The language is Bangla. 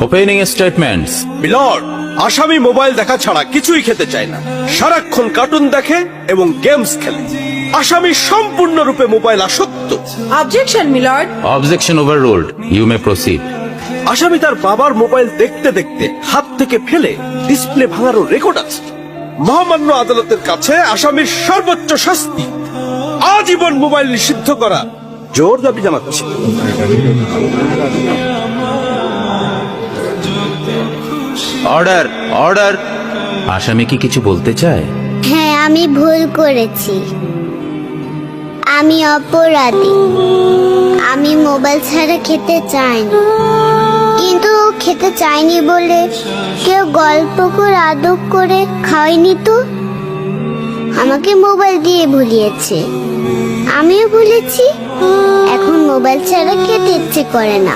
Opening statements. মিলর্ড, আসামি মোবাইল দেখা ছাড়া কিছুই খেতে চায় না, সারাক্ষণ কার্টুন দেখে এবং গেমস খেলে। আসামি সম্পূর্ণরূপে মোবাইল আসক্ত। Objection milord. Objection overruled, you may proceed. আসামি তার বাবার মোবাইল দেখতে দেখতে হাত থেকে ফেলে ডিসপ্লে ভাঙারও রেকর্ড আছে। মহামান্য আদালতের কাছে আসামির সর্বোচ্চ শাস্তি আজীবন মোবাইল নিষিদ্ধ করা জোর দাবি জানাচ্ছি। Order, order. আসামি কি কিছু বলতে চায়? হ্যাঁ, আমি ভুল করেছি, আমি অপরাধী। আমি মোবাইল ছাড়া খেতে চাইনি, কিন্তু খেতে চাইনি বলে কেউ গল্প করে আদর করে খাওয়াইনি তো। আমাকে মোবাইল দিয়ে ভুলিয়েছে, আমিও ভুলেছি। এখন মোবাইল ছাড়া খেতে ইচ্ছে করে না।